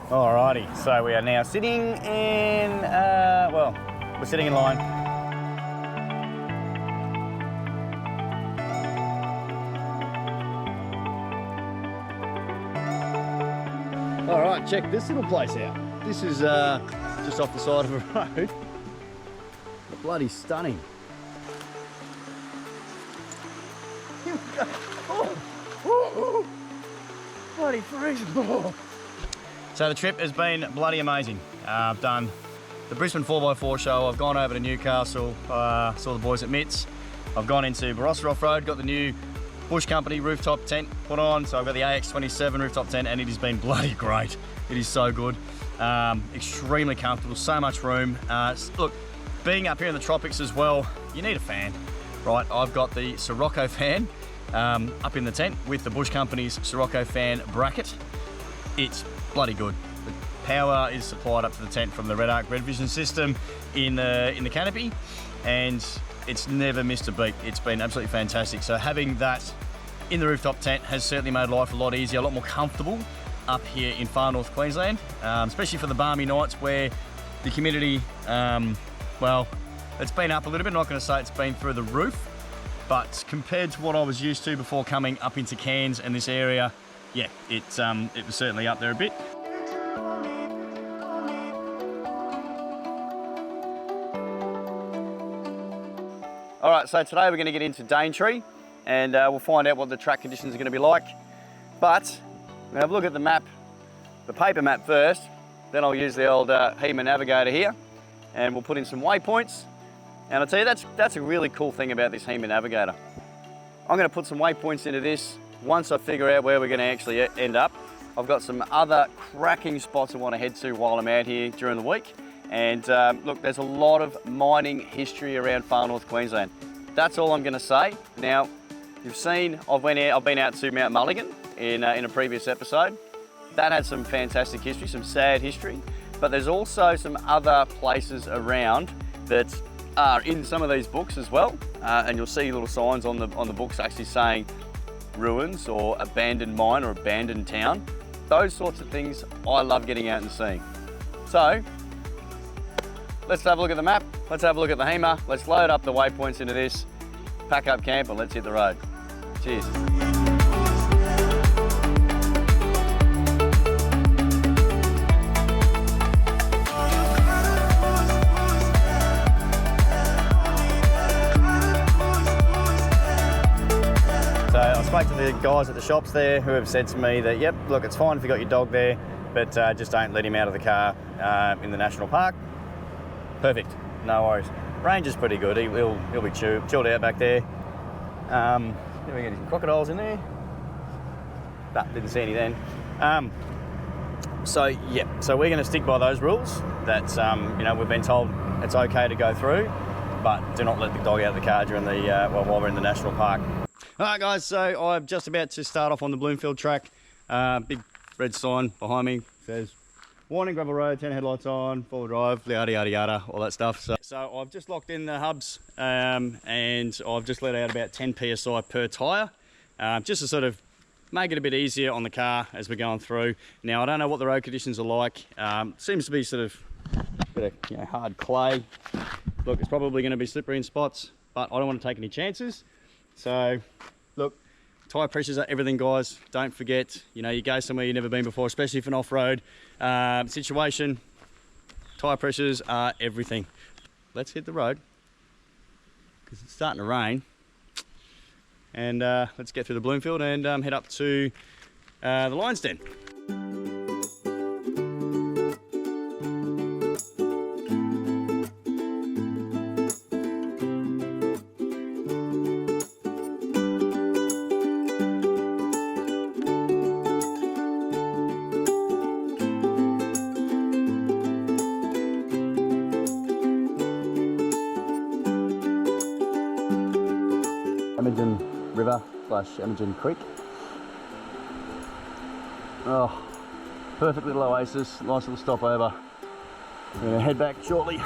Alrighty, so we are now sitting in, well, we're sitting in line. Alright, check this little place out. This is just off the side of a road. Bloody stunning. Bloody freezing. So the trip has been bloody amazing. I've done the Brisbane 4x4 show. I've gone over to Newcastle, saw the boys at Mitts. I've gone into Barossa Offroad, got the new Bush Company rooftop tent put on. So I've got the AX27 rooftop tent and it has been bloody great. It is so good. Extremely comfortable, so much room. Look, being up here in the tropics as well, you need a fan, right? I've got the Sirocco fan up in the tent with the Bush Company's Sirocco fan bracket. It's bloody good. The power is supplied up to the tent from the Red Arc Red Vision system in the canopy, and it's never missed a beat. It's been absolutely fantastic. So having that in the rooftop tent has certainly made life a lot easier, a lot more comfortable up here in far north Queensland, especially for the balmy nights where the humidity, well, it's been up a little bit. I'm not going to say it's been through the roof, but compared to what I was used to before coming up into Cairns and this area, yeah, it was certainly up there a bit. All right, so today we're going to get into Daintree and we'll find out what the track conditions are going to be like. But we're going to have a look at the map, the paper map first, then I'll use the old HEMA navigator here and we'll put in some waypoints. And I'll tell you, that's a really cool thing about this HEMA navigator. I'm going to put some waypoints into this. Once I figure out where we're going to actually end up, I've got some other cracking spots I want to head to while I'm out here during the week. And look, there's a lot of mining history around far north Queensland. That's all I'm going to say. Now, you've seen I've been out to Mount Mulligan in a previous episode. That had some fantastic history, some sad history. But there's also some other places around that are in some of these books as well. And you'll see little signs on the books actually saying ruins or abandoned mine or abandoned town. Those sorts of things I love getting out and seeing. So let's have a look at the map, let's have a look at the HEMA, let's load up the waypoints into this, pack up camp and let's hit the road. Cheers. I spoke to the guys at the shops there who have said to me that, yep, look, it's fine if you got your dog there, but just don't let him out of the car in the national park. Perfect, no worries. Range is pretty good, he'll be chilled out back there. Did we get any crocodiles in there? Nah, didn't see any then. So yeah, so we're going to stick by those rules that, you know, we've been told it's okay to go through, but do not let the dog out of the car during the, while we're in the national park. Alright guys, so I'm just about to start off on the Bloomfield Track. Big red sign behind me says, warning, gravel road, 10 headlights on, four-wheel drive, yada yada yada, all that stuff. So I've just locked in the hubs and I've just let out about 10 PSI per tyre, just to sort of make it a bit easier on the car as we're going through. Now I don't know what the road conditions are like. Seems to be sort of a bit of hard clay. Look, it's probably going to be slippery in spots, but I don't want to take any chances. So look, tyre pressures are everything, guys. Don't forget, you go somewhere you've never been before, especially for an off-road situation. Tyre pressures are everything. Let's hit the road because it's starting to rain. And let's get through the Bloomfield and head up to the Lion's Den. River / Imogen Creek. Oh, perfect little oasis, nice little stopover. We're going to head back shortly.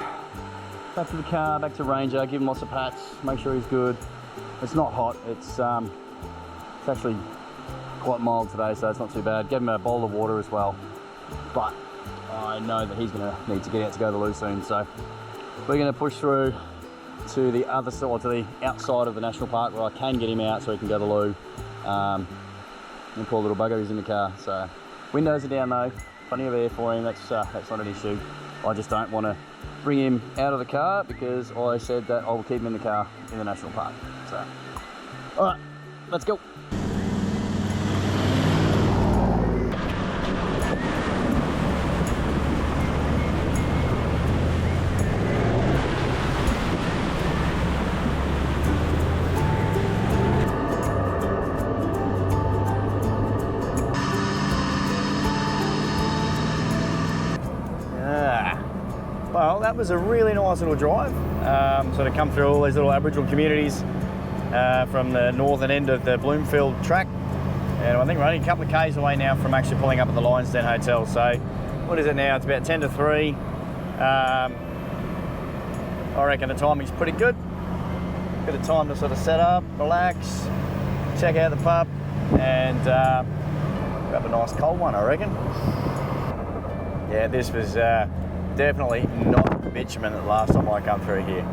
Back to the car, back to Ranger, give him lots of pats, make sure he's good. It's not hot, it's actually quite mild today, so it's not too bad. Give him a bowl of water as well. But I know that he's going to need to get out to go to the loo soon, so we're going to push through to the other side, or to the outside of the national park, where I can get him out so he can go to the loo. And poor little bugger is in the car. So windows are down though, plenty of air for him. That's not an issue. I just don't want to bring him out of the car because I said that I will keep him in the car in the national park. So, all right, let's go. Well, that was a really nice little drive. Sort of come through all these little Aboriginal communities from the northern end of the Bloomfield Track. And I think we're only a couple of k's away now from actually pulling up at the Lionsden Hotel. So what is it now? It's about 10 to 3. I reckon the timing's pretty good. Bit of time to sort of set up, relax, check out the pub, and grab a nice cold one, I reckon. Yeah, this was definitely not bitumen the last time I come through here.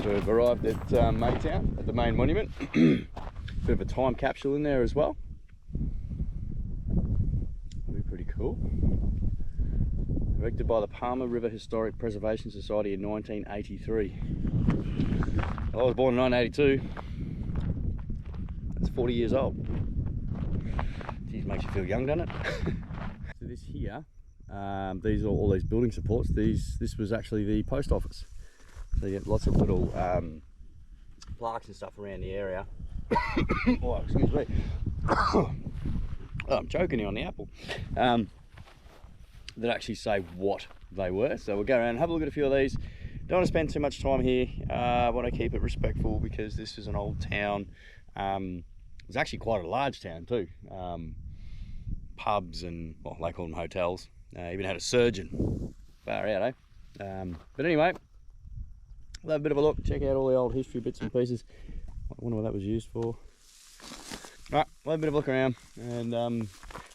So we've arrived at Maytown, at the main monument. Bit of a time capsule in there as well. That'll be pretty cool. Erected by the Palmer River Historic Preservation Society in 1983. I was born in 1982. That's 40 years old. Geez, makes you feel young, doesn't it? So this here, these are all these building supports. This was actually the post office. So you get lots of little plaques and stuff around the area. Oh, excuse me. Oh, I'm choking here on the apple. That actually say what they were. So we'll go around and have a look at a few of these. Don't want to spend too much time here. I want to keep it respectful because this is an old town. It was actually quite a large town too. Pubs and, well, they call them hotels. Even had a surgeon. Far out, eh? But anyway, we'll have a bit of a look, check out all the old history bits and pieces. I wonder what that was used for. Alright, we'll have a bit of a look around and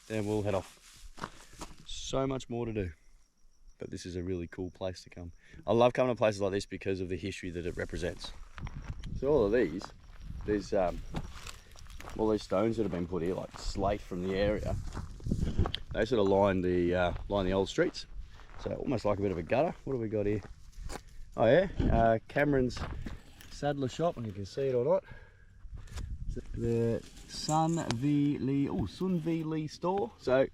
then we'll head off. So much more to do, but this is a really cool place to come. I love coming to places like this because of the history that it represents. So all of these all these stones that have been put here, like slate from the area, they sort of line the old streets. So almost like a bit of a gutter. What have we got here? Oh yeah, Cameron's saddler shop, and you can see it or not. The Sun V Lee store. So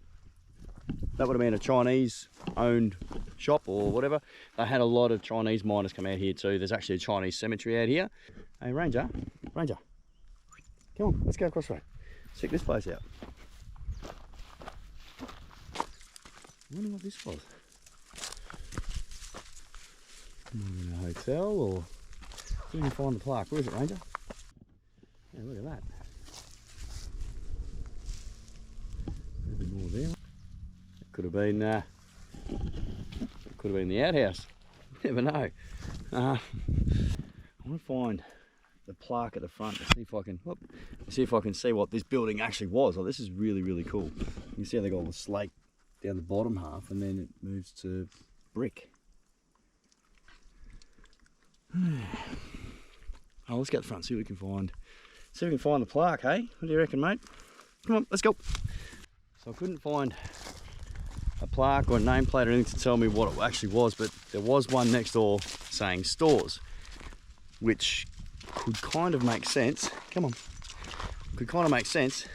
that would have been a Chinese owned shop or whatever. They had a lot of Chinese miners come out here too. There's actually a Chinese cemetery out here. Hey Ranger, come on, let's go across the road. Check this place out. I wonder what this was. In a hotel, or see if we can find the plaque. Where is it, Ranger? Yeah, look at that. A bit more there. It could have been the outhouse. Never know. I want to find the plaque at the front to see if I can see what this building actually was. Oh, this is really, really cool. You can see how they got all the slate down the bottom half, and then it moves to brick. Oh, let's get to the front, see what we can find. See if we can find the plaque, hey? What do you reckon, mate? Come on, let's go. So I couldn't find a plaque or a nameplate or anything to tell me what it actually was, but there was one next door saying stores, which could kind of make sense. Come on. Could kind of make sense,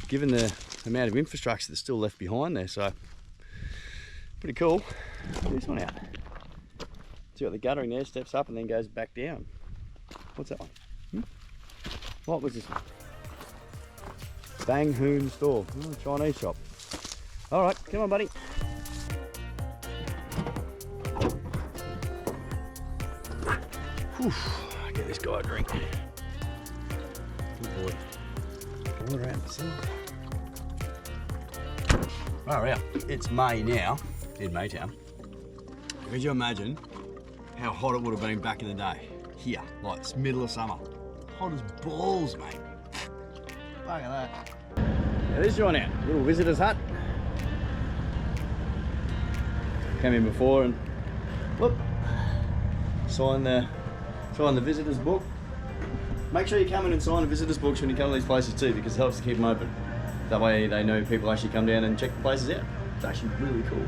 given the amount of infrastructure that's still left behind there. So pretty cool. Check this one out. It's got the guttering there, steps up and then goes back down. What's that one? What was this one? Bang Hoon store. Oh, Chinese shop. All right, come on, buddy. Whew. Get this guy a drink. Good boy. All around myself. Oh yeah, it's May now in Maytown. Could you imagine how hot it would have been back in the day? Here, like it's middle of summer. Hot as balls, mate. Look at that. Now this one out, little visitor's hut. Came in before and look, sign the visitor's book. Make sure you come in and sign the visitor's books when you come to these places too, because it helps to keep them open. That way they know people actually come down and check the places out. It's actually really cool.